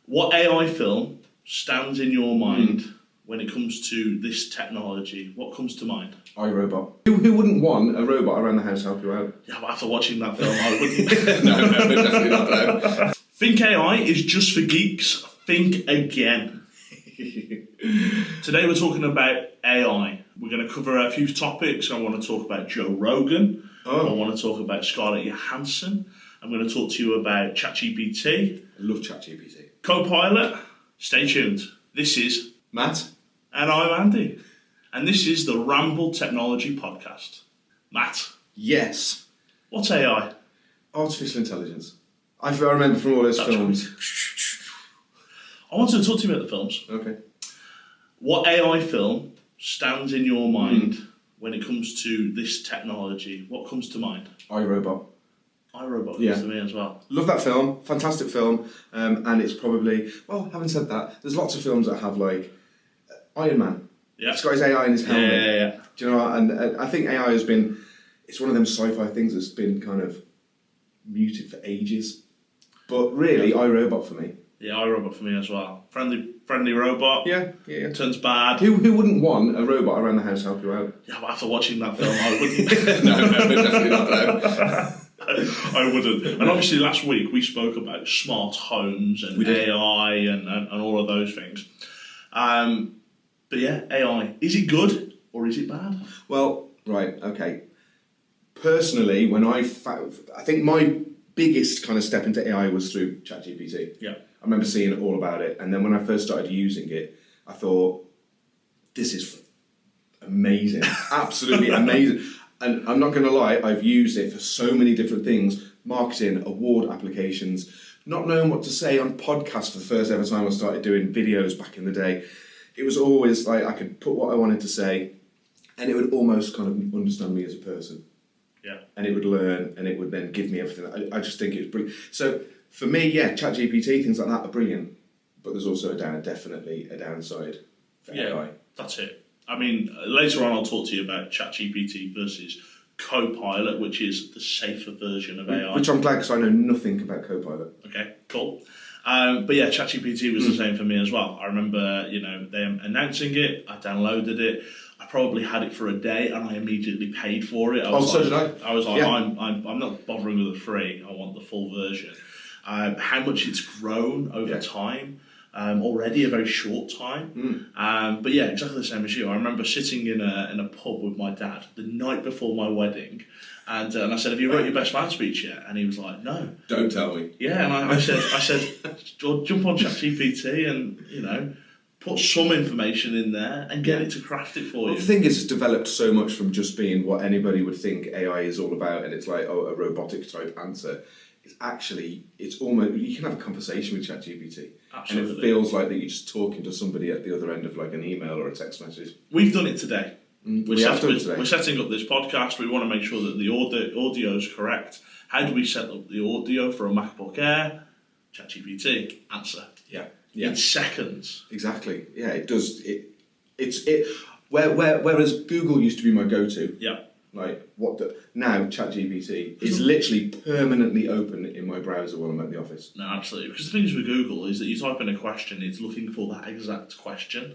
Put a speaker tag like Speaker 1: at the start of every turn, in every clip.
Speaker 1: What AI film stands in your mind when it comes to this technology? What comes to mind?
Speaker 2: iRobot. Who wouldn't want a robot around the house to help you out?
Speaker 1: Yeah, but after watching that film, I wouldn't.
Speaker 2: No, definitely not. No.
Speaker 1: Think AI is just for geeks. Think again. Today we're talking about AI. We're going to cover a few topics. I want to talk about Joe Rogan. I want to talk about Scarlett Johansson. I'm going to talk to you about ChatGPT.
Speaker 2: I love ChatGPT.
Speaker 1: Copilot. Stay tuned. This is
Speaker 2: Matt.
Speaker 1: And I'm Andy. And this is the RAMble Technology Podcast. Matt.
Speaker 2: Yes.
Speaker 1: What's AI?
Speaker 2: Artificial intelligence. I remember from all those films.
Speaker 1: I wanted to talk to you about the films.
Speaker 2: Okay.
Speaker 1: What AI film stands in your mind when it comes to this technology? What comes to mind?
Speaker 2: iRobot.
Speaker 1: iRobot comes to me as well.
Speaker 2: Love that film. Fantastic film. And it's probably... Well, having said that, there's lots of films that have, like, Iron Man.
Speaker 1: Yeah.
Speaker 2: He's got his AI in his helmet.
Speaker 1: Yeah.
Speaker 2: Do you know what? And I think AI has been... It's one of them sci-fi things that's been kind of muted for ages. But really, iRobot for me.
Speaker 1: Yeah, iRobot for me as well. Friendly robot.
Speaker 2: Yeah.
Speaker 1: Turns bad.
Speaker 2: Who wouldn't want a robot around the house to help you out?
Speaker 1: Yeah, but after watching that film, I wouldn't.
Speaker 2: No, definitely not. No.
Speaker 1: I wouldn't. And obviously last week we spoke about smart homes and AI and all of those things. But yeah, AI. Is it good or is it bad?
Speaker 2: Well, right, okay. Personally, when I think my biggest kind of step into AI was through ChatGPT.
Speaker 1: Yeah.
Speaker 2: I remember seeing all about it. And then when I first started using it, I thought, this is amazing. Absolutely amazing. And I'm not going to lie, I've used it for so many different things. Marketing, award applications, not knowing what to say on podcasts for the first ever time I started doing videos back in the day. It was always like I could put what I wanted to say and it would almost kind of understand me as a person.
Speaker 1: Yeah.
Speaker 2: And it would learn and it would then give me everything. I just think it was brilliant. So for me, yeah, ChatGPT, things like that are brilliant. But there's also definitely a downside for AI.
Speaker 1: That's it. I mean, later on I'll talk to you about ChatGPT versus Copilot, which is the safer version of AI.
Speaker 2: Which I'm glad because I know nothing about Copilot.
Speaker 1: Okay, cool. But yeah, ChatGPT was the same for me as well. I remember, them announcing it. I downloaded it. I probably had it for a day, and I immediately paid for it.
Speaker 2: So did I.
Speaker 1: I was like, I'm not bothering with the free. I want the full version. How much it's grown over time. Already a very short time. But yeah, exactly the same as you. I remember sitting in a pub with my dad the night before my wedding. And I said, have you wrote your best man speech yet? And he was like, no.
Speaker 2: Don't tell me.
Speaker 1: Yeah, and I said, jump on ChatGPT and, put some information in there and get it to craft it for you.
Speaker 2: The thing is, it's developed so much from just being what anybody would think AI is all about, and it's like, a robotic type answer. It's almost, you can have a conversation with ChatGPT.
Speaker 1: Absolutely.
Speaker 2: And it feels like that you're just talking to somebody at the other end of like an email or a text message.
Speaker 1: We've done it today.
Speaker 2: We have done it today.
Speaker 1: We're setting up this podcast. We want to make sure that the audio is correct. How do we set up the audio for a MacBook Air? ChatGPT. Answer.
Speaker 2: Yeah.
Speaker 1: In seconds.
Speaker 2: Exactly. Yeah, it does. Whereas Google used to be my go-to.
Speaker 1: Yeah.
Speaker 2: Like now ChatGPT is literally permanently open in my browser while I'm at the office.
Speaker 1: No, absolutely. Because the thing is with Google is that you type in a question, it's looking for that exact question.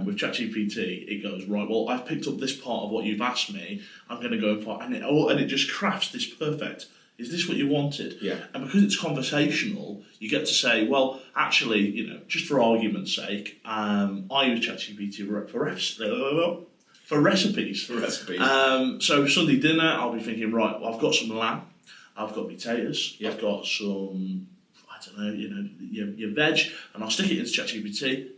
Speaker 1: With ChatGPT, it goes, right, well, I've picked up this part of what you've asked me. I'm going to go for and it just crafts this perfect. Is this what you wanted?
Speaker 2: Yeah.
Speaker 1: And because it's conversational, you get to say, well, actually, just for argument's sake, I use ChatGPT for recipes. So Sunday dinner, I'll be thinking, right, well, I've got some lamb, I've got potatoes, I've got some, I don't know, your veg, and I'll stick it into ChatGPT,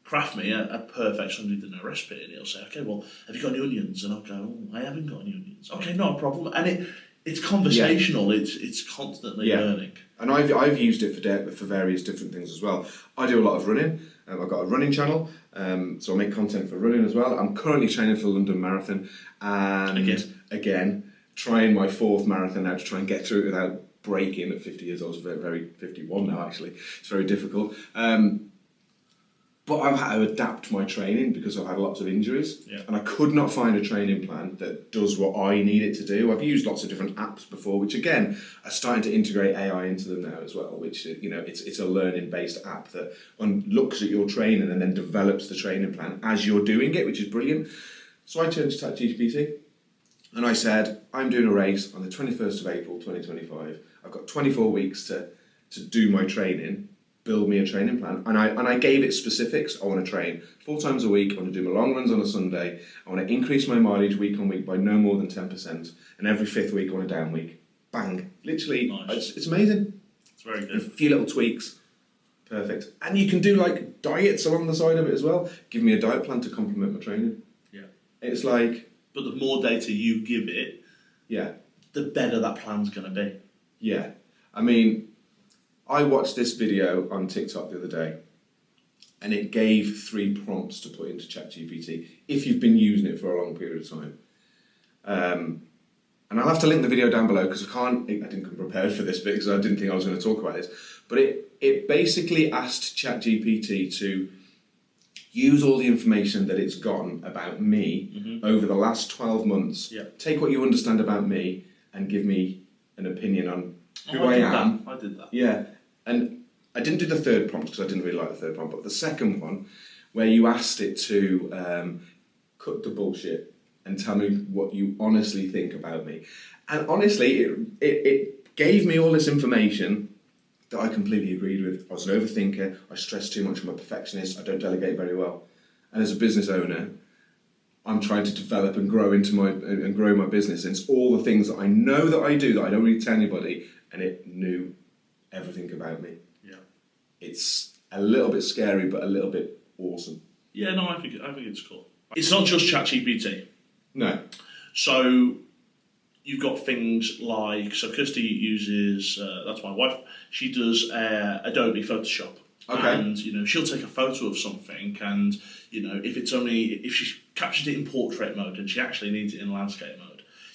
Speaker 1: craft me a perfect Sunday dinner recipe, and it'll say, okay, well, have you got any onions? And I'll go, I haven't got any onions. Okay, not a problem. And it's conversational. It's constantly learning.
Speaker 2: And I've used it for various different things as well. I do a lot of running. I've got a running channel, so I make content for running as well. I'm currently training for the London Marathon, and again trying my 4th marathon now to try and get through it without breaking at 50 years old. I was very 51 now actually. It's very difficult. But I've had to adapt my training because I've had lots of injuries.
Speaker 1: Yeah.
Speaker 2: And I could not find a training plan that does what I need it to do. I've used lots of different apps before, which again are starting to integrate AI into them now as well, which, it's a learning-based app that looks at your training and then develops the training plan as you're doing it, which is brilliant. So I turned to ChatGPT and I said, I'm doing a race on the 21st of April 2025. I've got 24 weeks to do my training. Build me a training plan, and I gave it specifics. I want to train 4 times a week. I want to do my long runs on a Sunday. I want to increase my mileage week on week by no more than 10%, and every 5th week I want a down week. Bang! Literally,
Speaker 1: nice.
Speaker 2: It's amazing.
Speaker 1: It's very good.
Speaker 2: A few little tweaks, perfect. And you can do like diets along the side of it as well. Give me a diet plan to complement my training.
Speaker 1: Yeah,
Speaker 2: it's like.
Speaker 1: But the more data you give it,
Speaker 2: yeah,
Speaker 1: the better that plan's going to be.
Speaker 2: Yeah, I mean. I watched this video on TikTok the other day and it gave 3 prompts to put into ChatGPT if you've been using it for a long period of time. And I'll have to link the video down below because I didn't come prepared for this bit because I didn't think I was going to talk about this. But it basically asked ChatGPT to use all the information that it's gotten about me over the last 12 months, take what you understand about me and give me an opinion on who I am.
Speaker 1: I did that.
Speaker 2: Yeah, and I didn't do the 3rd prompt because I didn't really like the 3rd prompt, but the 2nd one, where you asked it to cut the bullshit and tell me what you honestly think about me. And honestly, it gave me all this information that I completely agreed with. I was an overthinker, I stress too much, I'm a perfectionist, I don't delegate very well. And as a business owner, I'm trying to develop and grow grow my business. And it's all the things that I know that I do that I don't really tell anybody, and it knew everything about me.
Speaker 1: Yeah.
Speaker 2: It's a little bit scary, but a little bit awesome.
Speaker 1: Yeah, no, I think it's cool. It's not just ChatGPT.
Speaker 2: No.
Speaker 1: So you've got things like, so Kirsty uses, that's my wife, she does Adobe Photoshop.
Speaker 2: Okay.
Speaker 1: And, she'll take a photo of something and, if she captured it in portrait mode and she actually needs it in landscape mode.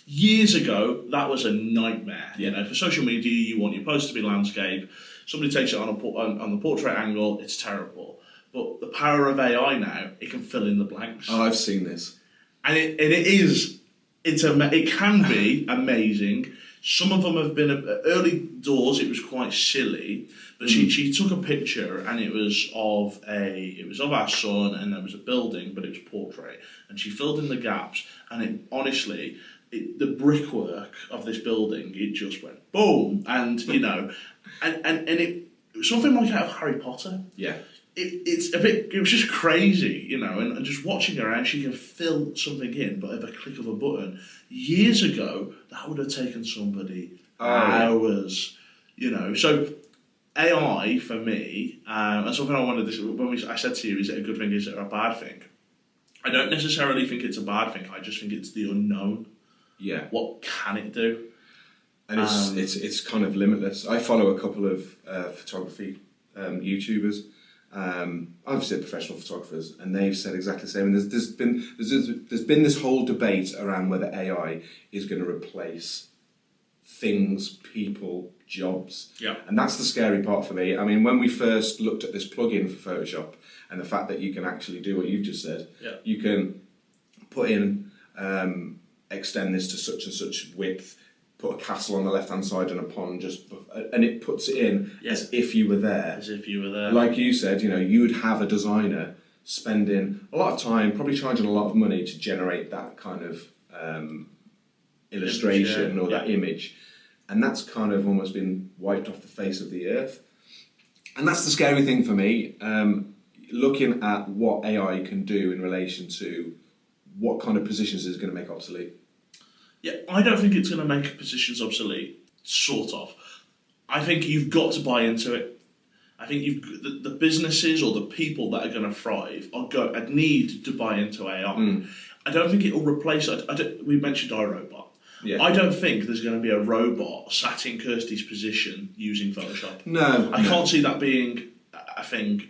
Speaker 1: Years ago, that was a nightmare. For social media, you want your post to be landscape. Somebody takes it on the portrait angle, it's terrible. But the power of AI now, it can fill in the blanks.
Speaker 2: Oh, I've seen this.
Speaker 1: And it can be amazing. Some of them have been early doors. It was quite silly, but she took a picture and it was of our son and there was a building, but it was portrait, and she filled in the gaps. And the brickwork of this building, it just went boom, and and it something like out of Harry Potter.
Speaker 2: Yeah.
Speaker 1: It was just crazy, and just watching her how she can fill something in but at a click of a button. Years ago, that would have taken somebody hours, So AI for me, and something I wanted I said to you, is it a good thing, is it a bad thing? I don't necessarily think it's a bad thing. I just think it's the unknown. Yeah. What can it do?
Speaker 2: And it's kind of limitless. I follow a couple of photography YouTubers. Obviously professional photographers, and they've said exactly the same. And there's been this whole debate around whether AI is going to replace things, people, jobs.
Speaker 1: Yeah. And
Speaker 2: that's the scary part for me. I mean, when we first looked at this plugin for Photoshop and the fact that you can actually do what you've just said, you can put in extend this to such and such width, put a castle on the left-hand side and a pond and it puts it in as if you were there.
Speaker 1: As if you were there.
Speaker 2: Like you said, you would have a designer spending a lot of time, probably charging a lot of money to generate that kind of illustration or that image. And that's kind of almost been wiped off the face of the earth. And that's the scary thing for me, looking at what AI can do in relation to what kind of positions is going to make obsolete.
Speaker 1: Yeah, I don't think it's going to make positions obsolete, sort of. I think you've got to buy into it. I think the businesses or the people that are going to thrive need to buy into AI. I don't think it'll replace it. We mentioned iRobot. Yeah. I don't think there's going to be a robot sat in Kirsty's position using Photoshop.
Speaker 2: No.
Speaker 1: I can't see that being a thing,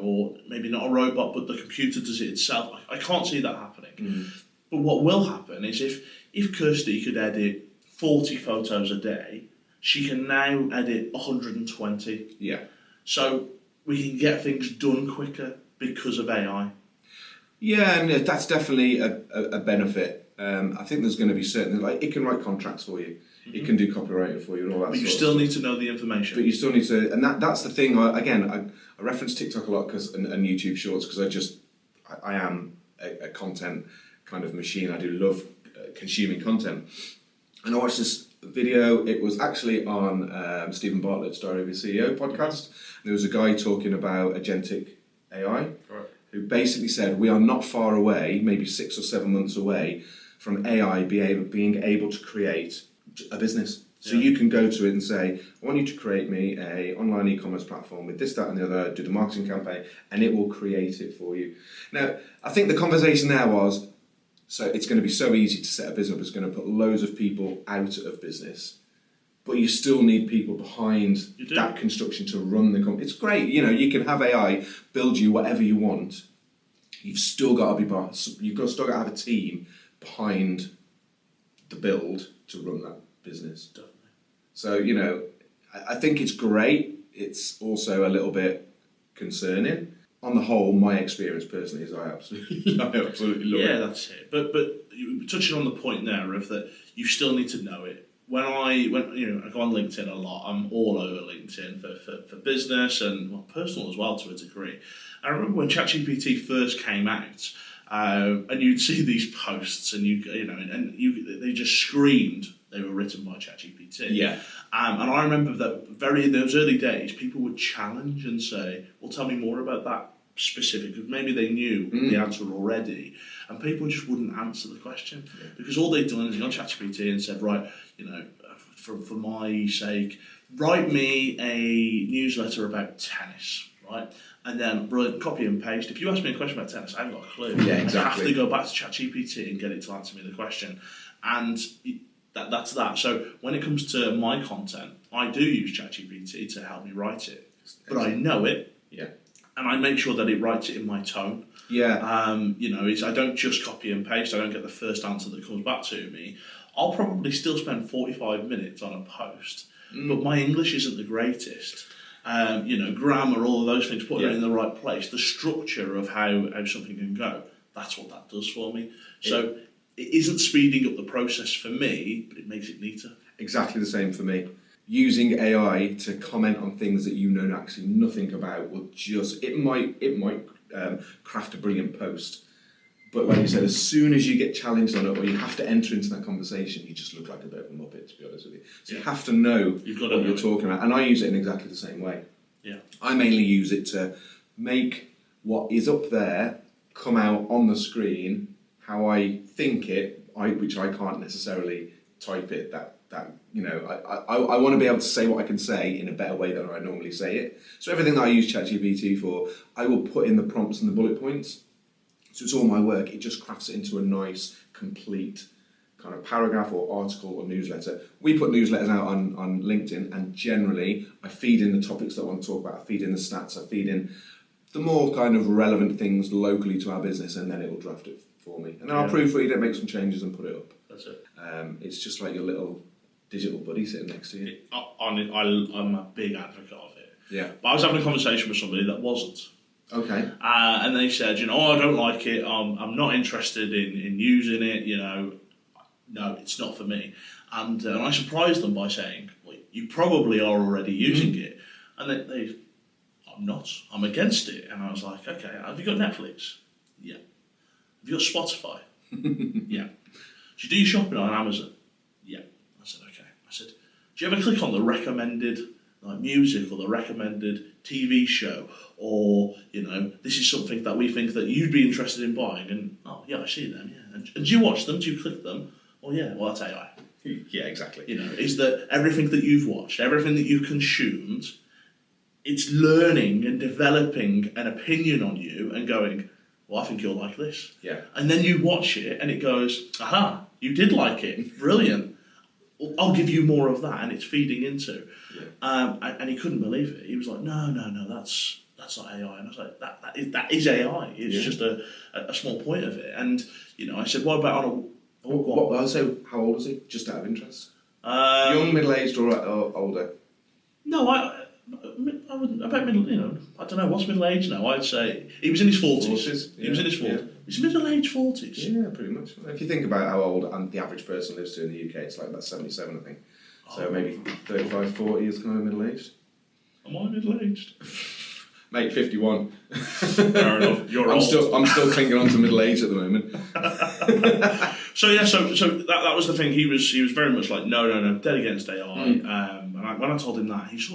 Speaker 1: or maybe not a robot, but the computer does it itself. I can't see that happening. But what will happen is if Kirsty could edit 40 photos a day, she can now edit 120.
Speaker 2: Yeah.
Speaker 1: So we can get things done quicker, because of AI.
Speaker 2: Yeah, and that's definitely a benefit. I think there's going to be certain, like, it can write contracts for you, it can do copywriting for you and all that.
Speaker 1: But you still need to know the information.
Speaker 2: But you still need to, and that's the thing. I reference TikTok a lot and YouTube Shorts because I am a content kind of machine. I do love consuming content. And I watched this video. It was actually on Stephen Bartlett's Diary of a CEO podcast. There was a guy talking about agentic AI, who basically said we are not far away, maybe 6 or 7 months away, from AI being able to create a business. So you can go to it and say, I want you to create me a online e-commerce platform with this, that and the other, do the marketing campaign, and it will create it for you. Now, I think the conversation there was, so it's going to be so easy to set a business up, it's going to put loads of people out of business, but you still need people behind that construction to run the company. It's great, you can have AI build you whatever you want. You've still got to still got to have a team behind the build to run that business. Definitely. So, I think it's great. It's also a little bit concerning. On the whole, my experience personally is I absolutely love it.
Speaker 1: Yeah, that's it. But you touching on the point there of that you still need to know it. When I go on LinkedIn a lot, I'm all over LinkedIn for business and personal as well to a degree. I remember when ChatGPT first came out, and you'd see these posts, and they just screamed they were written by ChatGPT.
Speaker 2: Yeah.
Speaker 1: And I remember that in those early days, people would challenge and say, "Well, tell me more about that specific." Maybe they knew the answer already, and people just wouldn't answer the question because all they'd done is gone ChatGPT and said, "Right, for my sake, write me a newsletter about tennis." Right? And then copy and paste. If you ask me a question about tennis, I haven't got a clue.
Speaker 2: Yeah, exactly.
Speaker 1: I have to go back to ChatGPT and get it to answer me the question. And that's that. So when it comes to my content, I do use ChatGPT to help me write it. But I know it.
Speaker 2: Yeah.
Speaker 1: And I make sure that it writes it in my tone.
Speaker 2: Yeah.
Speaker 1: I don't just copy and paste. I don't get the first answer that comes back to me. I'll probably still spend 45 minutes on a post, but my English isn't the greatest. Grammar, all of those things, putting it in the right place, the structure of how something can go, that's what that does for me. So it isn't speeding up the process for me, but it makes it neater.
Speaker 2: Exactly the same for me. Using AI to comment on things that you know actually nothing about will it might craft a brilliant post, but like you said, as soon as you get challenged on it or you have to enter into that conversation, you just look like a bit of a muppet, to be honest with you. So you have to know what you're talking about, and I use it in exactly the same way.
Speaker 1: Yeah,
Speaker 2: I mainly use it to make what is up there come out on the screen how I think it, which I can't necessarily type it. I want to be able to say what I can say in a better way than I normally say it. So everything that I use ChatGPT for, I will put in the prompts and the bullet points. So it's all my work. It just crafts it into a nice, complete kind of paragraph or article or newsletter. We put newsletters out on LinkedIn, and generally I feed in the topics that I want to talk about. I feed in the stats. I feed in the more kind of relevant things locally to our business, and then it will draft it for me. And then I'll proofread it, make some changes, and put it up.
Speaker 1: That's it.
Speaker 2: It's just like your little digital buddy sitting next to you.
Speaker 1: I'm a big advocate of it.
Speaker 2: Yeah.
Speaker 1: But I was having a conversation with somebody that wasn't.
Speaker 2: Okay.
Speaker 1: And they said, I don't like it. I'm not interested in using it. No, it's not for me. And I surprised them by saying, well, you probably are already using it. And I'm not. I'm against it. And I was like, okay, have you got Netflix? Yeah. Have you got Spotify? Yeah. Do you do your shopping on Amazon? Yeah. I said, okay. I said, do you ever click on the recommended music or the recommended TV show, or this is something that we think that you'd be interested in buying? And oh yeah, I see them. Yeah. And do you watch them? Do you click them? Oh yeah. Well, that's AI.
Speaker 2: Yeah, exactly.
Speaker 1: Is that everything that you've watched, everything that you've consumed, it's learning and developing an opinion on you and going, well, I think you'll like this.
Speaker 2: Yeah.
Speaker 1: And then you watch it and it goes, aha, you did like it. Brilliant. I'll give you more of that, and it's feeding into. Yeah. And he couldn't believe it. He was like, no, that's not AI. And I was like, that is AI. It's just a small point of it. And I said, what about on a?
Speaker 2: So how old is he? Just out of interest. Young, middle-aged, or older?
Speaker 1: No, I wouldn't. About middle. I don't know what's middle age now. I'd say he was in his 40s. He was in his 40s. He's middle age 40s.
Speaker 2: Yeah, pretty much. If you think about how old the average person lives to in the UK, it's like about 77, I think. So maybe 35, 40 is kind of middle aged.
Speaker 1: Am I middle aged?
Speaker 2: Mate, 51.
Speaker 1: Fair enough. You're
Speaker 2: I'm
Speaker 1: old.
Speaker 2: I'm still clinging on to middle age at the moment.
Speaker 1: So that was the thing. He was very much like no, dead against AI. And when I told him that, he was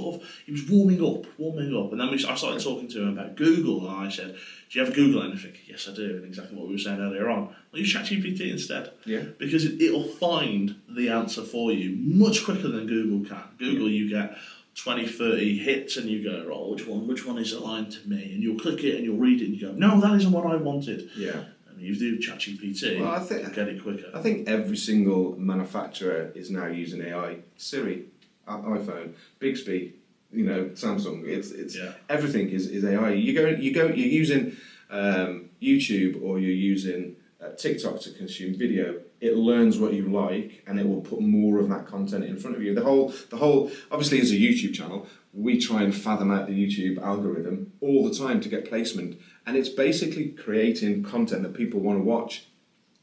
Speaker 1: warming up, and then I started talking to him about Google, and I said, "Do you ever Google anything?" "Yes, I do," and exactly what we were saying earlier on. Well, use ChatGPT instead, because it'll find the answer for you much quicker than Google can. Google, you get 20, 30 hits and you go, oh, which one is aligned to me? And you'll click it and you'll read it and you go, no, that isn't what I wanted.
Speaker 2: Yeah.
Speaker 1: And you do ChatGPT, well, you get it quicker.
Speaker 2: I think every single manufacturer is now using AI. Siri, iPhone, Bixby, Samsung. It's everything is AI. You're using YouTube or you're using TikTok to consume video. It learns what you like and it will put more of that content in front of you. The whole obviously as a YouTube channel, we try and fathom out the YouTube algorithm all the time to get placement, and it's basically creating content that people want to watch.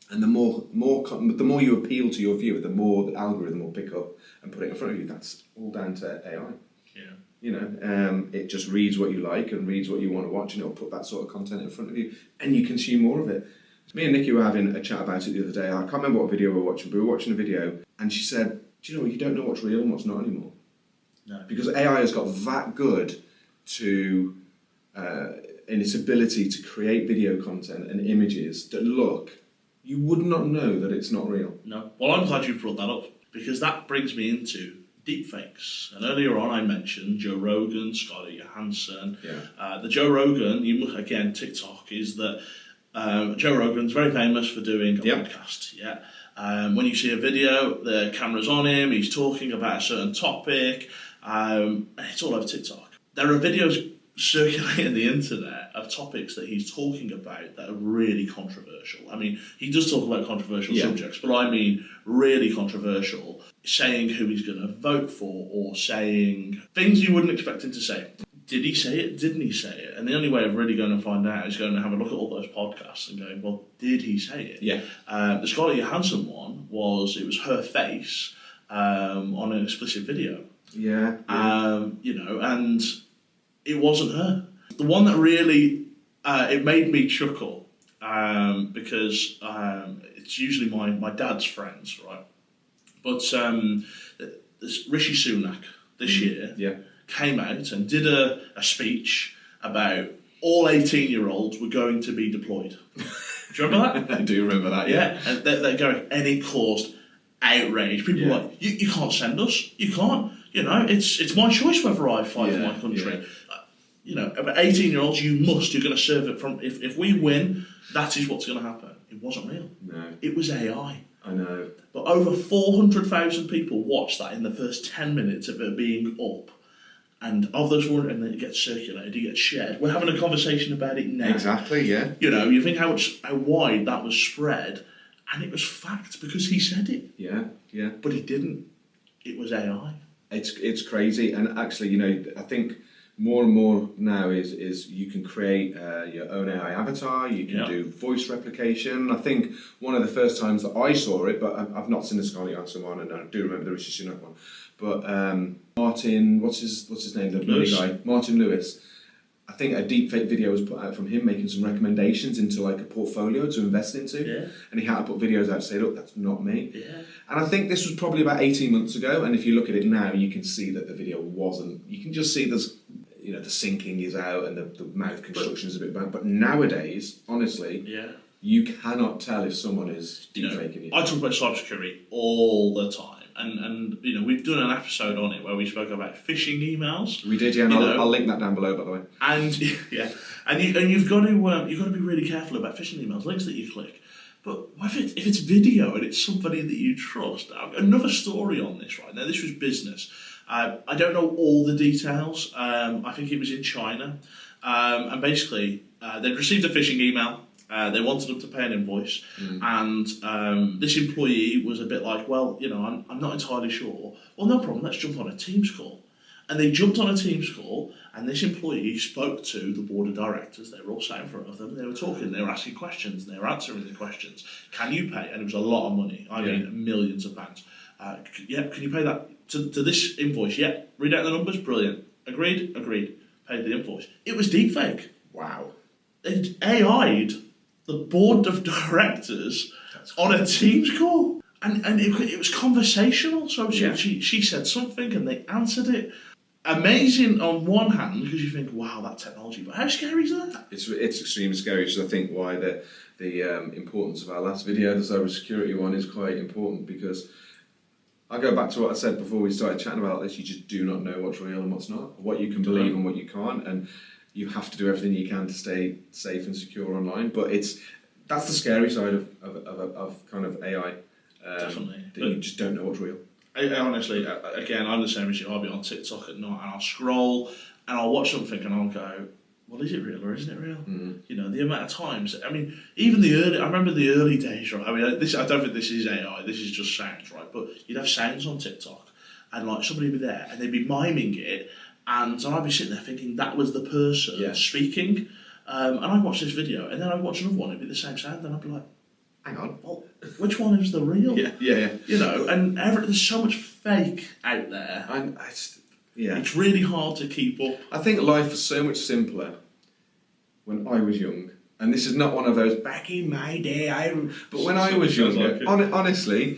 Speaker 2: And the more you appeal to your viewer, the more the algorithm will pick up and put it in front of you. That's all down to AI. Yeah. It just reads what you like and reads what you want to watch, and it'll put that sort of content in front of you, and you consume more of it. Me and Nikki were having a chat about it the other day. I can't remember what video we were watching, but we were watching a video, and she said, "Do you know what? You don't know what's real and what's not anymore."
Speaker 1: No.
Speaker 2: Because AI has got that good to in its ability to create video content and images that you would not know that it's not real.
Speaker 1: No. Well, I'm glad you brought that up, because that brings me into deepfakes. And earlier on I mentioned Joe Rogan, Scarlett Johansson.
Speaker 2: Yeah.
Speaker 1: The Joe Rogan, TikTok, is that Joe Rogan's very famous for doing a podcast. Yeah. When you see a video, the camera's on him, he's talking about a certain topic, and it's all over TikTok. There are videos circulating the internet of topics that he's talking about that are really controversial. I mean, he does talk about controversial subjects, but I mean really controversial, saying who he's going to vote for or saying things you wouldn't expect him to say. Did he say it? Didn't he say it? And the only way of really going to find out is going to have a look at all those podcasts and going, well, did he say it?
Speaker 2: Yeah.
Speaker 1: The Scarlett Johansson one was her face on an explicit video.
Speaker 2: Yeah.
Speaker 1: And it wasn't her. The one that really it made me chuckle because it's usually my dad's friends, right? But Rishi Sunak this year came out and did a speech about all 18-year-olds were going to be deployed. Do you remember that?
Speaker 2: I do remember that,
Speaker 1: yeah. And they're going, and it caused outrage. People were like, you can't send us. You can't. It's my choice whether I fight for my country. Yeah. About 18-year-olds, you're going to serve it from. If we win, that is what's going to happen. It wasn't real.
Speaker 2: No.
Speaker 1: It was AI.
Speaker 2: I know.
Speaker 1: But over 400,000 people watched that in the first 10 minutes of it being up. And of those 400, and then it gets circulated, it gets shared. We're having a conversation about it now.
Speaker 2: Exactly, yeah.
Speaker 1: You think how wide that was spread, and it was fact because he said it.
Speaker 2: Yeah, yeah.
Speaker 1: But he didn't. It was AI.
Speaker 2: It's crazy, and actually, I think more and more now is you can create your own AI avatar. You can do voice replication. I think one of the first times that I saw it, but I've not seen the Scarlett Johansson one, and I do remember the Rishi Sunak one. But Martin, what's his name? The bloody guy, Martin Lewis. I think a deepfake video was put out from him making some recommendations into like a portfolio to invest into, and he had to put videos out to say, look, that's not me.
Speaker 1: Yeah.
Speaker 2: And I think this was probably about 18 months ago, and if you look at it now, you can see that the video wasn't. You can just see there's, the syncing is out and the mouth construction is a bit bad. But nowadays, honestly, you cannot tell if someone is deepfaking it.
Speaker 1: I talk about cybersecurity all the time. And we've done an episode on it where we spoke about phishing emails.
Speaker 2: We did, yeah. And I'll link that down below, by the way.
Speaker 1: And you've got to be really careful about phishing emails, links that you click. But if it's video and it's somebody that you trust, another story on this right now. This was business. I don't know all the details. I think it was in China, and basically they'd received a phishing email. They wanted them to pay an invoice, and this employee was a bit like, well, I'm not entirely sure. Well, no problem, let's jump on a Teams call. And they jumped on a Teams call, and this employee spoke to the board of directors. They were all sat in front of them. They were talking. They were asking questions. And they were answering the questions. Can you pay? And it was a lot of money. I mean, millions of pounds. Can you pay that to this invoice? Yeah. Read out the numbers. Brilliant. Agreed. Paid the invoice. It was deepfake.
Speaker 2: Wow.
Speaker 1: They AI'd the board of directors on a Teams call. And it was conversational. So she said something and they answered it. Amazing on one hand, because you think, wow, that technology, but how scary is that?
Speaker 2: It's extremely scary, which is I think why the importance of our last video, the cybersecurity one, is quite important, because I go back to what I said before we started chatting about this. You just do not know what's real and what's not, what you can believe and what you can't, and you have to do everything you can to stay safe and secure online. But that's the scary side of kind of AI.
Speaker 1: Definitely.
Speaker 2: That you just don't know what's real.
Speaker 1: Honestly, again, I'm the same as you. I'll be on TikTok at night and I'll scroll and I'll watch something and I'll go, well, is it real or isn't it real?
Speaker 2: Mm.
Speaker 1: You know, the amount of times. I mean, even I remember the early days, right? I mean, I don't think this is AI. This is just sounds, right? But you'd have sounds on TikTok, and like somebody would be there and they'd be miming it, and I'd be sitting there thinking that was the person speaking. And I'd watch this video, and then I'd watch another one. It'd be the same sound, and I'd be like, hang on, well, which one is the real?
Speaker 2: Yeah.
Speaker 1: You know, and there's so much fake out there.
Speaker 2: And
Speaker 1: it's really hard to keep up.
Speaker 2: I think life was so much simpler when I was young. And this is not one of those, back in my day, but when I was younger, honestly,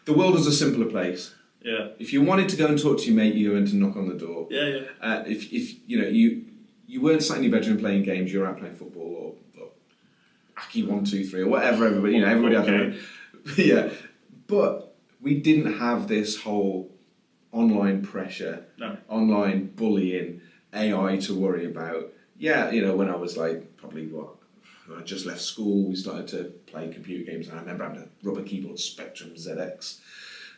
Speaker 2: the world was a simpler place.
Speaker 1: Yeah.
Speaker 2: If you wanted to go and talk to your mate, you went to knock on the door.
Speaker 1: Yeah.
Speaker 2: If you know, you weren't sat in your bedroom playing games, you were out playing football or Aki 1, 2, 3 or whatever. Everybody had their own. Yeah. But we didn't have this whole online pressure, online bullying, AI to worry about. Yeah, you know, when I was like when I just left school, we started to play computer games, and I remember having a rubber keyboard Spectrum ZX.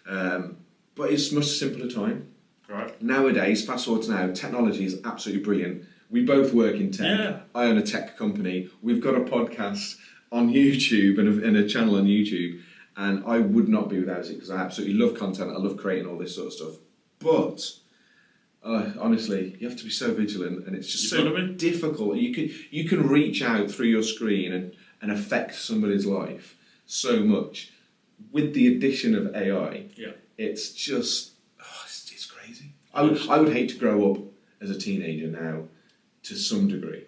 Speaker 2: But it's a much simpler time.
Speaker 1: Right.
Speaker 2: Nowadays, fast forward to now, technology is absolutely brilliant. We both work in tech.
Speaker 1: Yeah.
Speaker 2: I own a tech company. We've got a podcast on YouTube and a channel on YouTube, and I would not be without it, because I absolutely love content. I love creating all this sort of stuff. But honestly, you have to be so vigilant, and it's just so difficult. You can reach out through your screen and affect somebody's life so much. With the addition of AI, it's just it's crazy. I would hate to grow up as a teenager now, to some degree.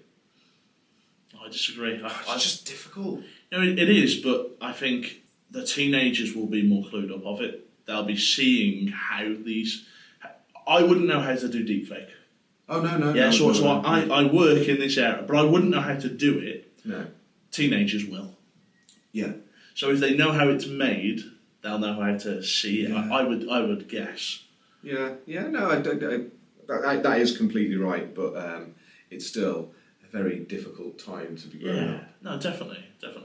Speaker 1: I disagree.
Speaker 2: It's just difficult.
Speaker 1: You know, it is, but I think the teenagers will be more clued up of it. They'll be seeing how these. I wouldn't know how to do deepfake.
Speaker 2: Oh no.
Speaker 1: Yeah, so I work in this area, but I wouldn't know how to do it.
Speaker 2: No.
Speaker 1: Teenagers will.
Speaker 2: Yeah.
Speaker 1: So if they know how it's made, they'll know how to see it.
Speaker 2: Yeah.
Speaker 1: I would guess.
Speaker 2: Yeah. No, that is completely right, but it's still a very difficult time to be growing up.
Speaker 1: No, definitely. But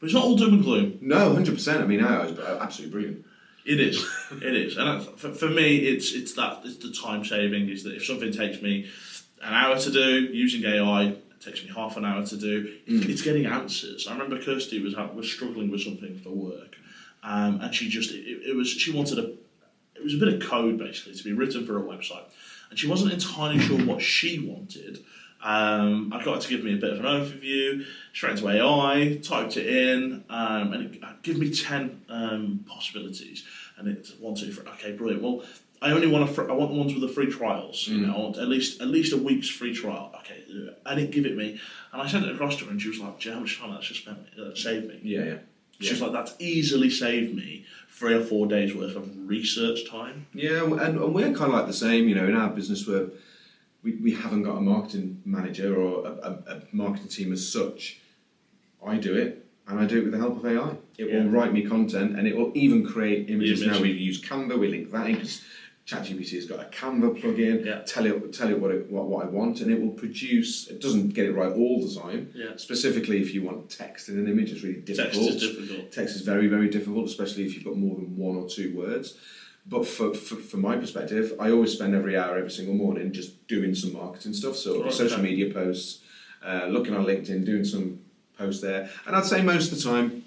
Speaker 1: it's not all doom and gloom.
Speaker 2: No, 100%. I mean, I was absolutely brilliant.
Speaker 1: It is, and for me, it's the time saving. Is that if something takes me an hour to do using AI, it takes me half an hour to do. It's getting answers. I remember Kirsty was struggling with something for work, and she wanted it was a bit of code basically to be written for a website, and she wasn't entirely sure what she wanted. I got her to give me a bit of an overview, straight into AI, typed it in, and it gave me 10 possibilities. And it's 1, 2, 3. Okay, brilliant. Well, I want the ones with the free trials. You know, I want at least a week's free trial. Okay, and it give it me, and I sent it across to her, and she was like, "How much time that's just saved me?"
Speaker 2: Yeah.
Speaker 1: She was like, "That's easily saved me 3 or 4 days worth of research time."
Speaker 2: Yeah, and we're kind of like the same. You know, in our business, we haven't got a marketing manager or a marketing team as such. I do it, and I do it with the help of AI. It will write me content, and it will even create images. Now we use Canva. We link that in because ChatGPT has got a Canva plugin.
Speaker 1: Yeah.
Speaker 2: Tell it what I want, and it will produce. It doesn't get it right all the time.
Speaker 1: Yeah.
Speaker 2: Specifically, if you want text in an image, it's really difficult.
Speaker 1: Text is difficult.
Speaker 2: Text is very, very difficult, especially if you've got more than 1 or 2 words. But from my perspective, I always spend every hour, every single morning, just doing some marketing stuff. So social media posts, looking on LinkedIn, doing some posts there. And I'd say most of the time,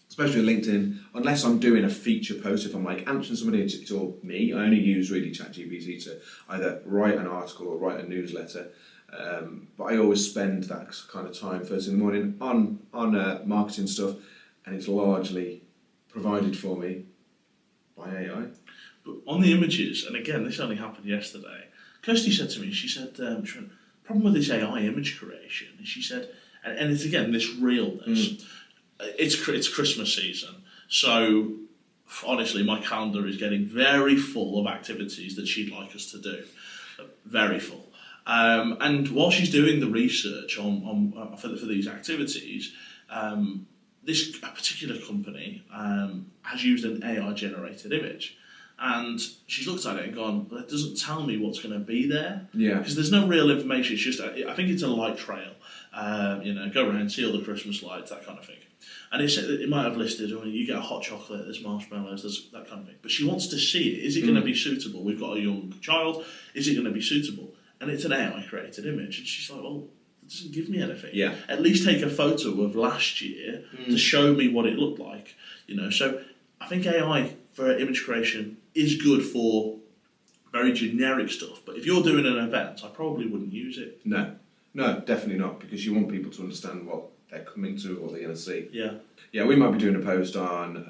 Speaker 2: especially with LinkedIn, unless I'm doing a feature post, if I'm like answering somebody, it's all me. I only use really ChatGPT to either write an article or write a newsletter. But I always spend that kind of time first in the morning on marketing stuff, and it's largely provided for me by AI.
Speaker 1: But on the images, and again, this only happened yesterday, Kirsty said to me, she said, problem with this AI image creation, and she said, and it's again, this realness, it's Christmas season, so honestly, my calendar is getting very full of activities that she'd like us to do, very full. And while she's doing the research for these activities, this particular company has used an AI-generated image. And she's looked at it and gone, well, it doesn't tell me what's going to be there.
Speaker 2: Yeah.
Speaker 1: Because there's no real information. It's just, I think it's a light trail. Go around, see all the Christmas lights, that kind of thing. And it might have listed, you get a hot chocolate, there's marshmallows, there's that kind of thing. But she wants to see it. Is it going to be suitable? We've got a young child. Is it going to be suitable? And it's an AI-created image. And she's like, well, it doesn't give me anything.
Speaker 2: Yeah.
Speaker 1: At least take a photo of last year to show me what it looked like. So I think AI for image creation is good for very generic stuff. But if you're doing an event, I probably wouldn't use it.
Speaker 2: No, definitely not, because you want people to understand what they're coming to, what they're going to see.
Speaker 1: Yeah.
Speaker 2: Yeah, we might be doing a post on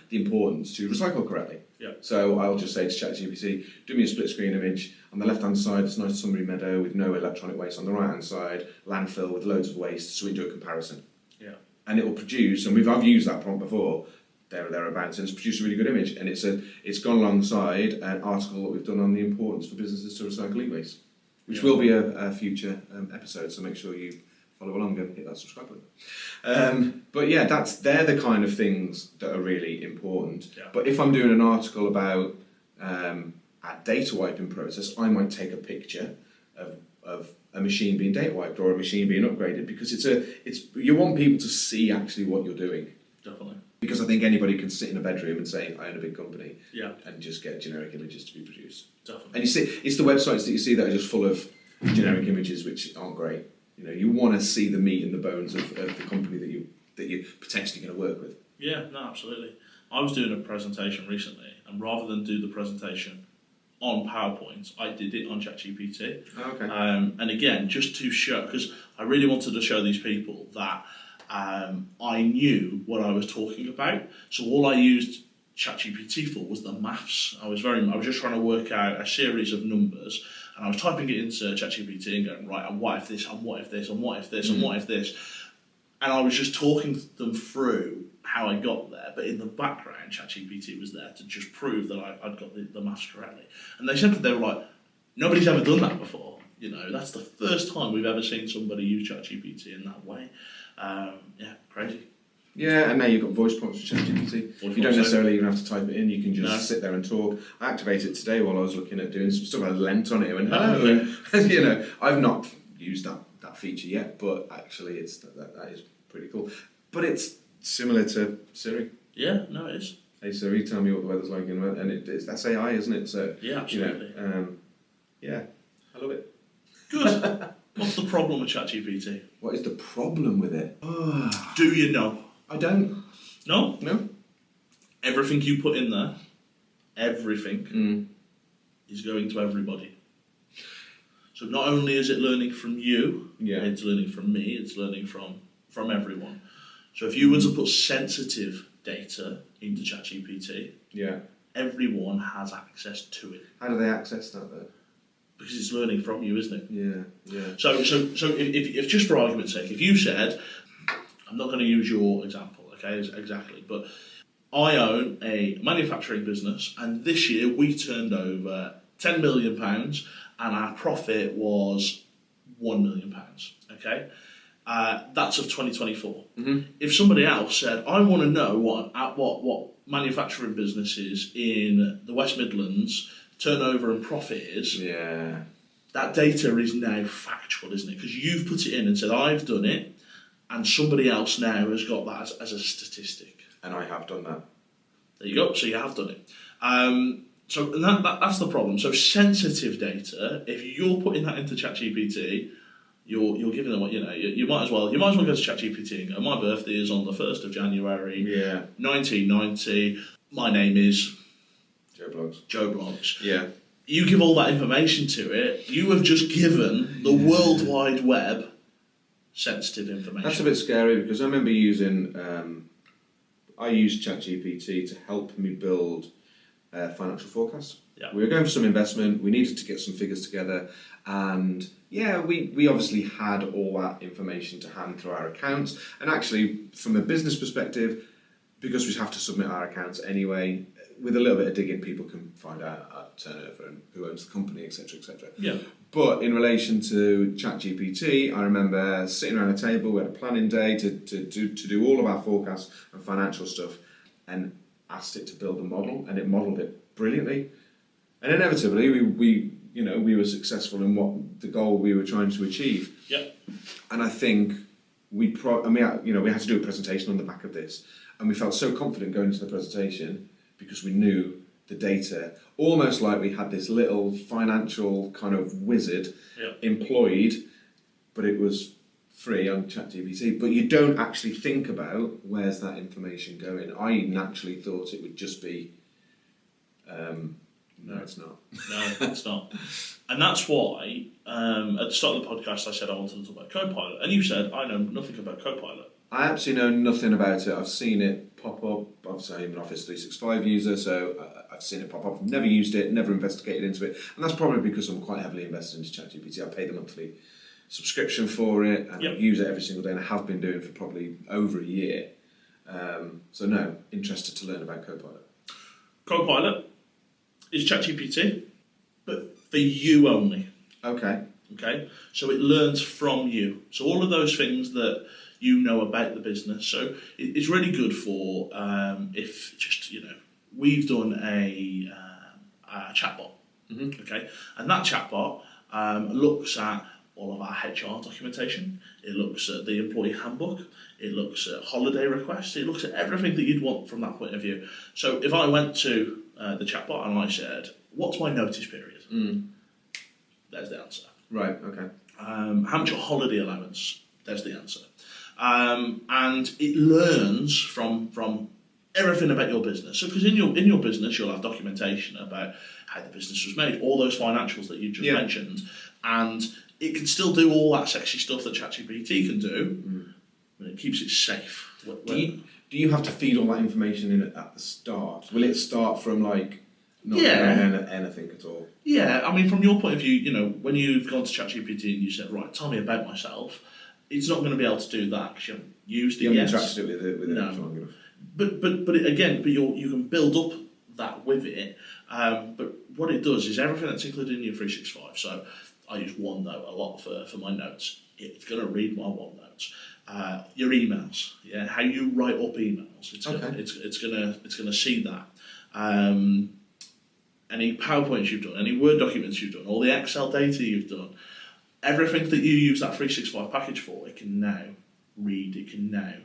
Speaker 2: the importance to recycle correctly.
Speaker 1: Yeah.
Speaker 2: So I'll just say to ChatGPT, do me a split screen image. On the left-hand side, it's a nice Sunbury meadow with no electronic waste. On the right-hand side, landfill with loads of waste, so we do a comparison.
Speaker 1: Yeah.
Speaker 2: And it will produce, and I've used that prompt before, thereabouts, and it's produced a really good image. And it's gone alongside an article that we've done on the importance for businesses to recycle e-waste, which will be a future episode, so make sure you follow along and hit that subscribe button. But yeah, they're the kind of things that are really important.
Speaker 1: Yeah.
Speaker 2: But if I'm doing an article about a data wiping process, I might take a picture of a machine being data wiped or a machine being upgraded, because you want people to see actually what you're doing.
Speaker 1: Definitely.
Speaker 2: Because I think anybody can sit in a bedroom and say, I own a big company,
Speaker 1: and
Speaker 2: just get generic images to be produced.
Speaker 1: Definitely.
Speaker 2: And you see, it's the websites that you see that are just full of generic images which aren't great. You want to see the meat and the bones of the company that you're potentially going to work with.
Speaker 1: Yeah, no, absolutely. I was doing a presentation recently, and rather than do the presentation on PowerPoint, I did it on ChatGPT.
Speaker 2: Oh, okay.
Speaker 1: And again, just to show, because I really wanted to show these people that I knew what I was talking about. So all I used ChatGPT for was the maths. I was just trying to work out a series of numbers, and I was typing it into ChatGPT and going, right, and what if this, and what if this, and what if this, and what if this. And I was just talking them through how I got there, but in the background, ChatGPT was there to just prove that I'd got the maths correctly. And they said that they were like, nobody's ever done that before. That's the first time we've ever seen somebody use ChatGPT in that way. Crazy.
Speaker 2: Yeah, and now you've got voice prompts for ChatGPT. You don't necessarily even have to type it in, you can just sit there and talk. I activated it today while I was looking at doing some stuff. I leant on it and went, hello. And, I've not used that feature yet, but actually that is pretty cool. But it's similar to Siri.
Speaker 1: Yeah, no, it is.
Speaker 2: Hey Siri, tell me what the weather's like in the weather. And that's AI, isn't it? So
Speaker 1: yeah, absolutely.
Speaker 2: I love it.
Speaker 1: Good. What's the problem with ChatGPT?
Speaker 2: What is the problem with it?
Speaker 1: Do you know?
Speaker 2: I don't.
Speaker 1: No?
Speaker 2: No.
Speaker 1: Everything you put in there, everything, is going to everybody. So not only is it learning from you, it's learning from me, it's learning from everyone. So if you were to put sensitive data into ChatGPT, everyone has access to it.
Speaker 2: How do they access that though?
Speaker 1: Because it's learning from you, isn't it?
Speaker 2: Yeah.
Speaker 1: So if just for argument's sake, if you said, I'm not going to use your example, okay, exactly, but I own a manufacturing business, and this year we turned over £10 million, and our profit was £1 million, okay? That's of 2024. Mm-hmm. If somebody else said, I want to know what manufacturing businesses in the West Midlands turnover and profit is, that data is now factual, isn't it? Because you've put it in and said, I've done it, and somebody else now has got that as a statistic.
Speaker 2: And I have done that.
Speaker 1: There you go, so you have done it. So that's the problem. So sensitive data, if you're putting that into ChatGPT, you're giving them what you might as well go to ChatGPT and go, my birthday is on the 1st of January 1990, my name is Joe Blogs.
Speaker 2: Yeah.
Speaker 1: You give all that information to it, you have just given the World Wide Web sensitive information.
Speaker 2: That's a bit scary, because I remember using I used ChatGPT to help me build financial forecasts.
Speaker 1: Yeah.
Speaker 2: We were going for some investment, we needed to get some figures together, and we obviously had all that information to hand through our accounts. And actually, from a business perspective, because we have to submit our accounts anyway, with a little bit of digging, people can find out our turnover and who owns the company, etc., etc.
Speaker 1: Yeah.
Speaker 2: But in relation to ChatGPT, I remember sitting around a table, we had a planning day to do all of our forecasts and financial stuff, and asked it to build a model, and it modelled it brilliantly. And inevitably, we were successful in what the goal we were trying to achieve.
Speaker 1: Yeah.
Speaker 2: And I think we had to do a presentation on the back of this, and we felt so confident going into the presentation because we knew the data, almost like we had this little financial kind of wizard employed, but it was free on ChatGPT. But you don't actually think about where's that information going. I naturally thought it would just be, no, it's not.
Speaker 1: No, it's not. And that's why, at the start of the podcast, I said I wanted to talk about Copilot. And you said, I know nothing about Copilot.
Speaker 2: I absolutely know nothing about it. I've seen it pop up. Obviously, I'm an Office 365 user, so I've seen it pop up. I've never used it, never investigated into it. And that's probably because I'm quite heavily invested into ChatGPT. I pay the monthly subscription for it, and I use it every single day, and I have been doing it for probably over a year. So no, interested to learn about Copilot.
Speaker 1: Copilot is ChatGPT, but for you only.
Speaker 2: Okay.
Speaker 1: So it learns from you. So all of those things that you know about the business. So it's really good for if just we've done a chatbot. Mm-hmm. Okay, and that chatbot looks at all of our HR documentation. It looks at the employee handbook. It looks at holiday requests. It looks at everything that you'd want from that point of view. So if I went to the chatbot and I said, "What's my notice period?" There's the answer.
Speaker 2: Right. Okay.
Speaker 1: How much holiday allowance? There's the answer. And it learns from everything about your business. So because in your business you'll have documentation about how the business was made, all those financials that you just mentioned, and it can still do all that sexy stuff that ChatGPT can do, but it keeps it safe.
Speaker 2: Do you have to feed all that information in at the start? Will it start from not knowing anything at all?
Speaker 1: Yeah, I mean, from your point of view, when you've gone to ChatGPT and you said, right, tell me about myself, it's not going to be able to do that because you haven't used it yet.
Speaker 2: You haven't interacted with it
Speaker 1: no.
Speaker 2: for long enough.
Speaker 1: But you can build up that with it. But what it does is everything that's included in your 365. So I use OneNote a lot for my notes. It's going to read my OneNotes. Your emails, how you write up emails. It's going to see that. Any PowerPoints you've done, any Word documents you've done, all the Excel data you've done. Everything that you use that 365 package for, it can now read, it can now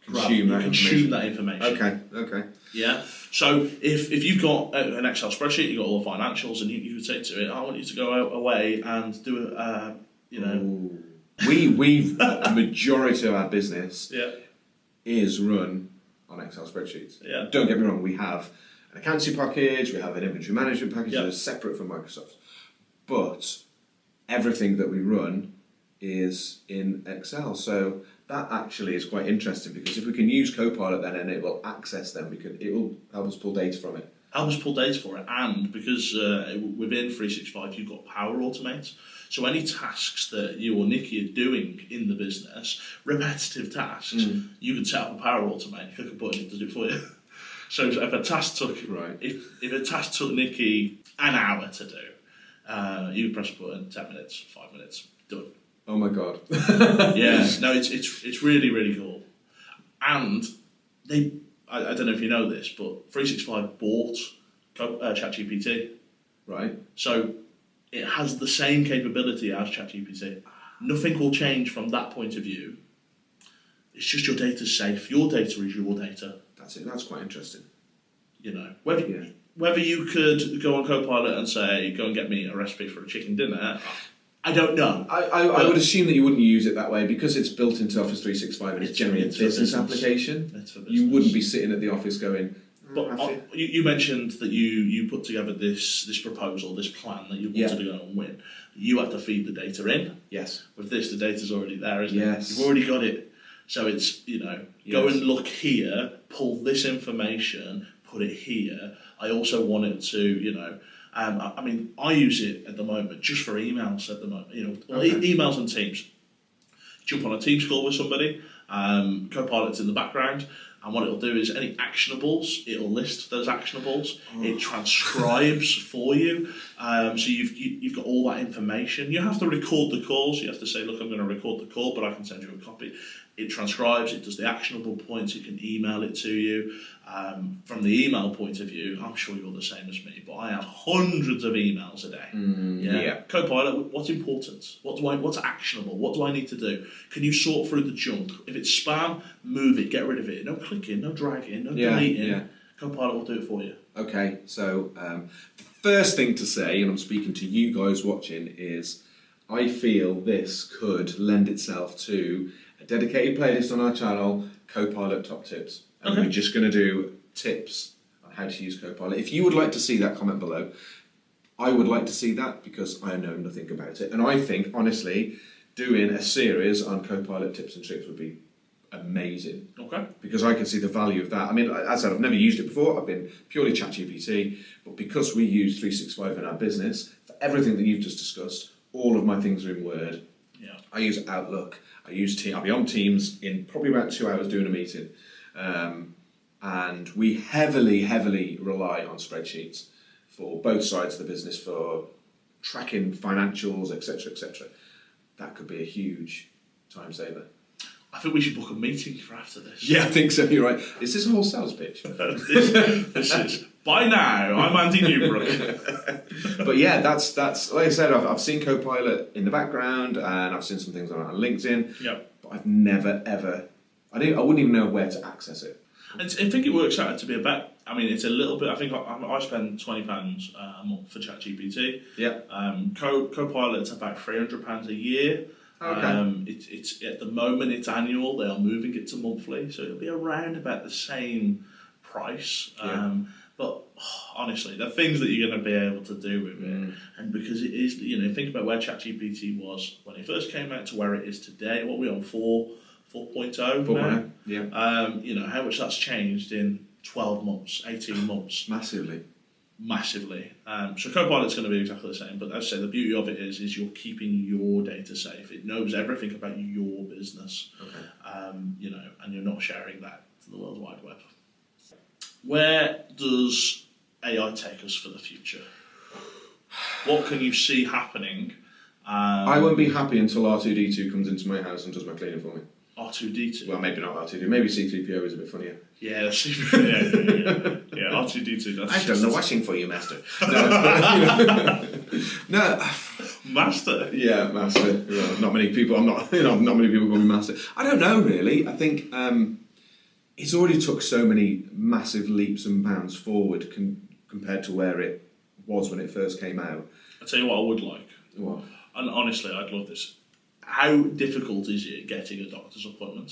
Speaker 1: consume that information.
Speaker 2: Okay.
Speaker 1: Yeah. So if you've got an Excel spreadsheet, you've got all the financials, and you would say to it, I want you to go away and do
Speaker 2: We've the majority of our business is run on Excel spreadsheets.
Speaker 1: Yeah.
Speaker 2: Don't get me wrong, we have an accountancy package, we have an inventory management package that is separate from Microsoft. But everything that we run is in Excel. So that actually is quite interesting, because if we can use Copilot then and it will access them, it will help us pull data from it.
Speaker 1: And because within 365 you've got Power Automate, so any tasks that you or Nikki are doing in the business, repetitive tasks, you can set up a Power Automate, click a button, it does it for you. So if a task took Nikki an hour to do, you press a button, 10 minutes, 5 minutes, done.
Speaker 2: Oh my god!
Speaker 1: It's really, really cool. And I don't know if you know this, but 365 bought ChatGPT.
Speaker 2: Right.
Speaker 1: So it has the same capability as ChatGPT. Nothing will change from that point of view. It's just your data's safe. Your data is your data.
Speaker 2: That's it. That's quite interesting.
Speaker 1: Whether you could go on Copilot and say, go and get me a recipe for a chicken dinner, I don't know.
Speaker 2: I would assume that you wouldn't use it that way because it's built into Office 365 and it's generally a business application.
Speaker 1: It's for business.
Speaker 2: You wouldn't be sitting at the office going.
Speaker 1: But you mentioned that you put together this proposal, this plan that you wanted to go and win. You have to feed the data in.
Speaker 2: Yes.
Speaker 1: With this, the data's already there, isn't
Speaker 2: it?
Speaker 1: You've already got it. So it's, go and look here, pull this information, put it here. I also want it to, I use it at the moment just for emails at the moment. Emails and Teams. Jump on a Teams call with somebody, Copilot's in the background, and what it'll do is any actionables, it'll list those actionables. It transcribes for you, so you've got all that information. You have to record the calls. You have to say, look, I'm going to record the call, but I can send you a copy. It transcribes, it does the actionable points, it can email it to you. From the email point of view, I'm sure you're the same as me, but I have hundreds of emails a day. Copilot, what's important? What's actionable? What do I need to do? Can you sort through the junk? If it's spam, move it, get rid of it. No clicking, no dragging, no deleting. Yeah. Copilot will do it for you.
Speaker 2: Okay, so the first thing to say, and I'm speaking to you guys watching, is I feel this could lend itself to a dedicated playlist on our channel, Copilot Top Tips. And we're just going to do tips on how to use Copilot. If you would like to see that, comment below. I would like to see that because I know nothing about it. And I think, honestly, doing a series on Copilot tips and tricks would be amazing.
Speaker 1: Okay.
Speaker 2: Because I can see the value of that. I mean, as I said, I've never used it before. I've been purely ChatGPT. But because we use 365 in our business, for everything that you've just discussed, all of my things are in Word.
Speaker 1: Yeah.
Speaker 2: I use Outlook. I'll be on Teams in probably about 2 hours doing a meeting. And we heavily rely on spreadsheets for both sides of the business for tracking financials, etc. That could be a huge time saver.
Speaker 1: I think we should book a meeting for after this.
Speaker 2: Yeah, I think so. You're right. Is this a whole sales pitch?
Speaker 1: this is. By now, I'm Andy Newbrook.
Speaker 2: But yeah, that's like I said. I've seen Copilot in the background, and I've seen some things on LinkedIn.
Speaker 1: Yeah.
Speaker 2: But I've never ever. I wouldn't even know where to access it.
Speaker 1: I think it works out to be it's a little bit. I think I spend £20 a month for ChatGPT.
Speaker 2: Yeah.
Speaker 1: Copilot's about £300 a year.
Speaker 2: Okay.
Speaker 1: It's at the moment it's annual. They are moving it to monthly, so it'll be around about the same price. But honestly, the things that you're going to be able to do with it, and because it is, think about where ChatGPT was when it first came out to where it is today. What are we on 4.0 now?
Speaker 2: Yeah.
Speaker 1: How much that's changed in 12 months, 18 months. Massively. So Copilot's going to be exactly the same, but as I say, the beauty of it is you're keeping your data safe. It knows everything about your business, and you're not sharing that to the World Wide Web. Where does AI take us for the future? What can you see happening?
Speaker 2: I won't be happy until R2D2 comes into my house and does my cleaning for me.
Speaker 1: R2D2?
Speaker 2: Well, maybe not R2D2. Maybe C3PO is a bit funnier.
Speaker 1: Yeah, C3PO. Yeah, R2D2.
Speaker 2: I've done the washing for you, Master. No.
Speaker 1: Master?
Speaker 2: Yeah, Master. Well, not many people. Not many people call me Master. I don't know, really. I think it's already took so many massive leaps and bounds forward compared to where it was when it first came out.
Speaker 1: I'll tell you what I would like.
Speaker 2: What?
Speaker 1: And honestly, I'd love this. How difficult is it getting a doctor's appointment?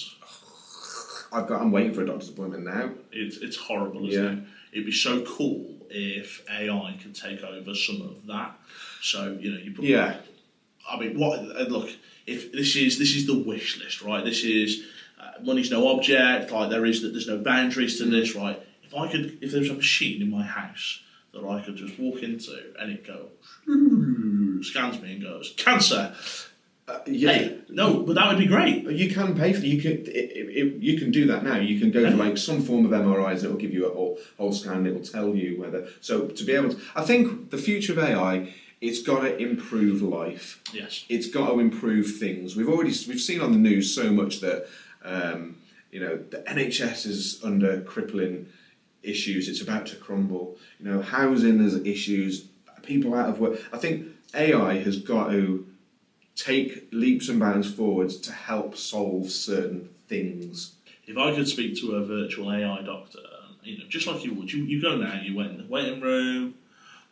Speaker 2: I'm waiting for a doctor's appointment now.
Speaker 1: It's horrible, isn't it? It'd be so cool if AI could take over some of that. So you put.
Speaker 2: Yeah.
Speaker 1: I mean, look. If this is the wish list, right? This is money's no object. Like there's no boundaries to this, right? If there was a machine in my house that I could just walk into and it goes, scans me and goes, cancer. Hey, no, but that would be great.
Speaker 2: You can pay for you can do that now. You can go for some form of MRIs and it will give you a whole scan and it will tell you whether. So to be able to, I think the future of AI, it's got to improve life.
Speaker 1: Yes.
Speaker 2: It's got to improve things. We've seen on the news so much that the NHS is under crippling issues. It's about to crumble. Housing has issues. People out of work. I think AI has got to take leaps and bounds forwards to help solve certain things.
Speaker 1: If I could speak to a virtual AI doctor, just like you would, you go now, you went in the waiting room,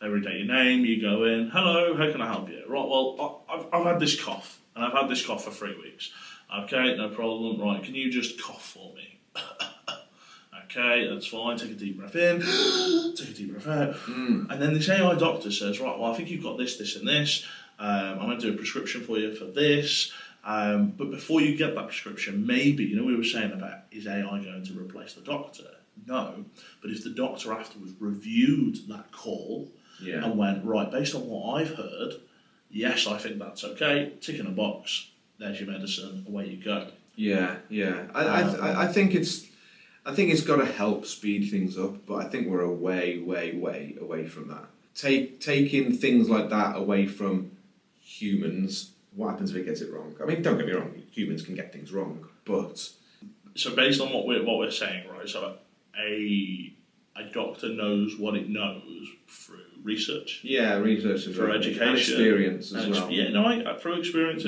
Speaker 1: they read out your name, you go in, hello, how can I help you? Right, well, I've had this cough, and I've had this cough for 3 weeks. Okay, no problem. Right, can you just cough for me? Okay, that's fine. Take a deep breath in, take a deep breath out. And then this AI doctor says, right, well, I think you've got this, this, and this. I'm going to do a prescription for you for this. But before you get that prescription, maybe, we were saying about, is AI going to replace the doctor? No. But if the doctor afterwards reviewed that call and went, right, based on what I've heard, yes, I think that's okay, tick in a box, there's your medicine, away you go.
Speaker 2: Yeah. I think it's got to help speed things up, but I think we're a way away from that. Taking things like that away from humans, what happens if it gets it wrong? I mean, don't get me wrong, humans can get things wrong, but...
Speaker 1: So based on what we're saying, right, so a doctor knows what it knows through research.
Speaker 2: Yeah, research and
Speaker 1: for education.
Speaker 2: And experience as well.
Speaker 1: Yeah, no, through experience,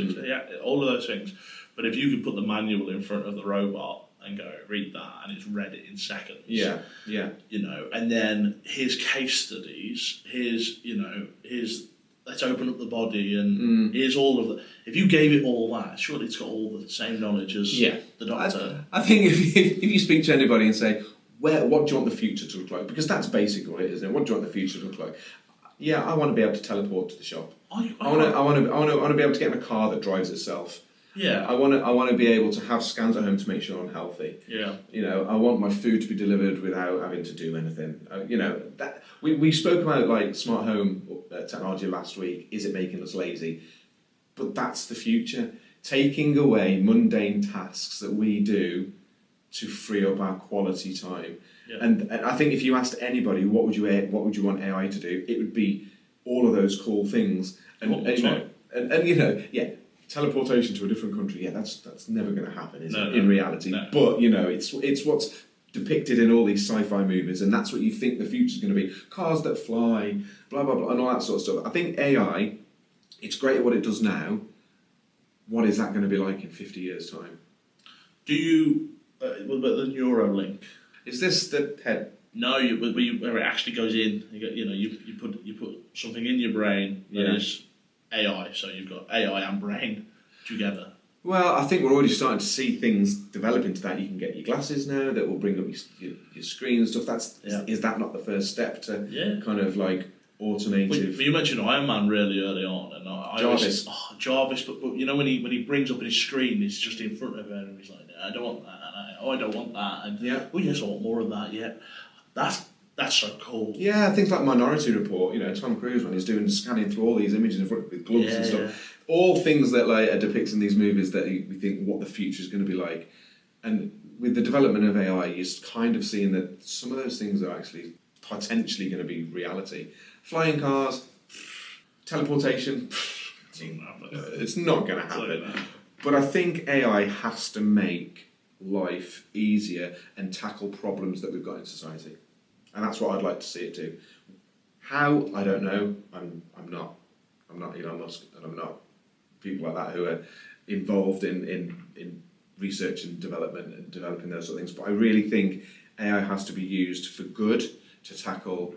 Speaker 1: all of those things. But if you could put the manual in front of the robot and go, read that, and it's read it in seconds.
Speaker 2: Yeah.
Speaker 1: And then his case studies, let's open up the body, and here's all of the... If you gave it all that, surely it's got all the same knowledge as the doctor.
Speaker 2: I think if you speak to anybody and say, what do you want the future to look like? Because that's basic, right, isn't it? What do you want the future to look like? Yeah, I want to be able to teleport to the shop. I want to be able to get in a car that drives itself.
Speaker 1: Yeah.
Speaker 2: I want to be able to have scans at home to make sure I'm healthy.
Speaker 1: Yeah.
Speaker 2: I want my food to be delivered without having to do anything. That we spoke about like smart home technology last week. Is it making us lazy? But that's the future. Taking away mundane tasks that we do to free up our quality time. Yeah. And I think if you asked anybody what would you want AI to do, it would be all of those cool things. Teleportation to a different country, that's never going to happen, is it? In reality. No. But, it's what's depicted in all these sci-fi movies, and that's what you think the future's going to be. Cars that fly, blah, blah, blah, and all that sort of stuff. I think AI, it's great at what it does now. What is that going to be like in 50 years' time?
Speaker 1: Do you... what about the Neuralink?
Speaker 2: Is this the head?
Speaker 1: No, where it actually goes in. You put something in your brain that is... AI, so you've got AI and brain together.
Speaker 2: Well, I think we're already starting to see things develop into that. You can get your glasses now that will bring up your screen and stuff. Is that not the first step to kind of like automated?
Speaker 1: But you mentioned Iron Man really early on, and
Speaker 2: Jarvis.
Speaker 1: Jarvis, but when he brings up his screen, it's just in front of him, and he's like, I don't want that, I don't want that, and yes, I want more of that. Yeah, that's so cool.
Speaker 2: Yeah, things like Minority Report, Tom Cruise when he's scanning through all these images in front with gloves and stuff. Yeah. All things that are depicted in these movies that we think what the future is going to be like. And with the development of AI, you're kind of seeing that some of those things are actually potentially going to be reality. Flying cars, teleportation, it's not going to happen. But I think AI has to make life easier and tackle problems that we've got in society. And that's what I'd like to see it do. How? I don't know. I'm not Elon Musk, and I'm not people like that who are involved in research and development and developing those sort of things. But I really think AI has to be used for good to tackle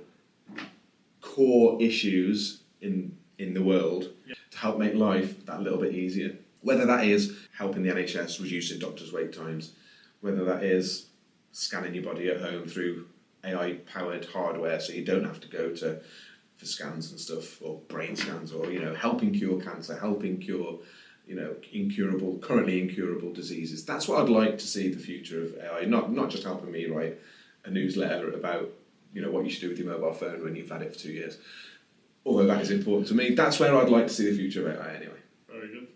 Speaker 2: core issues in the world to help make life that little bit easier. Whether that is helping the NHS reducing doctors' wait times, whether that is scanning your body at home through AI-powered hardware, so you don't have to go for scans and stuff, or brain scans, or helping cure cancer, helping cure currently incurable diseases. That's what I'd like to see the future of AI. Not just helping me write a newsletter about what you should do with your mobile phone when you've had it for 2 years. Although that is important to me. That's where I'd like to see the future of AI anyway.
Speaker 1: Very good.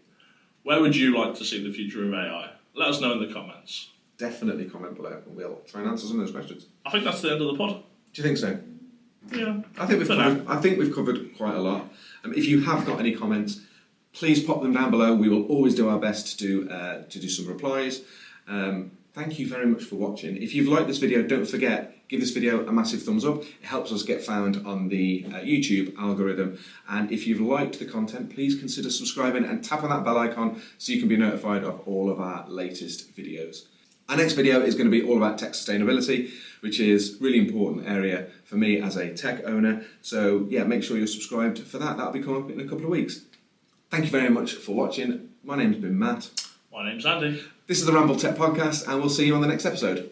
Speaker 1: Where would you like to see the future of AI? Let us know in the comments.
Speaker 2: Definitely comment below, and we'll try and answer some of those questions.
Speaker 1: I think that's the end of the pod.
Speaker 2: Do you think so?
Speaker 1: Yeah.
Speaker 2: I think we've covered quite a lot. If you have got any comments, please pop them down below. We will always do our best to do some replies. Thank you very much for watching. If you've liked this video, don't forget, give this video a massive thumbs up. It helps us get found on the YouTube algorithm. And if you've liked the content, please consider subscribing and tap on that bell icon so you can be notified of all of our latest videos. Our next video is going to be all about tech sustainability, which is a really important area for me as a tech owner. So yeah, make sure you're subscribed for that. That'll be coming up in a couple of weeks. Thank you very much for watching. My name's been Matt.
Speaker 1: My name's Andy.
Speaker 2: This is the RAMble Tech Podcast, and we'll see you on the next episode.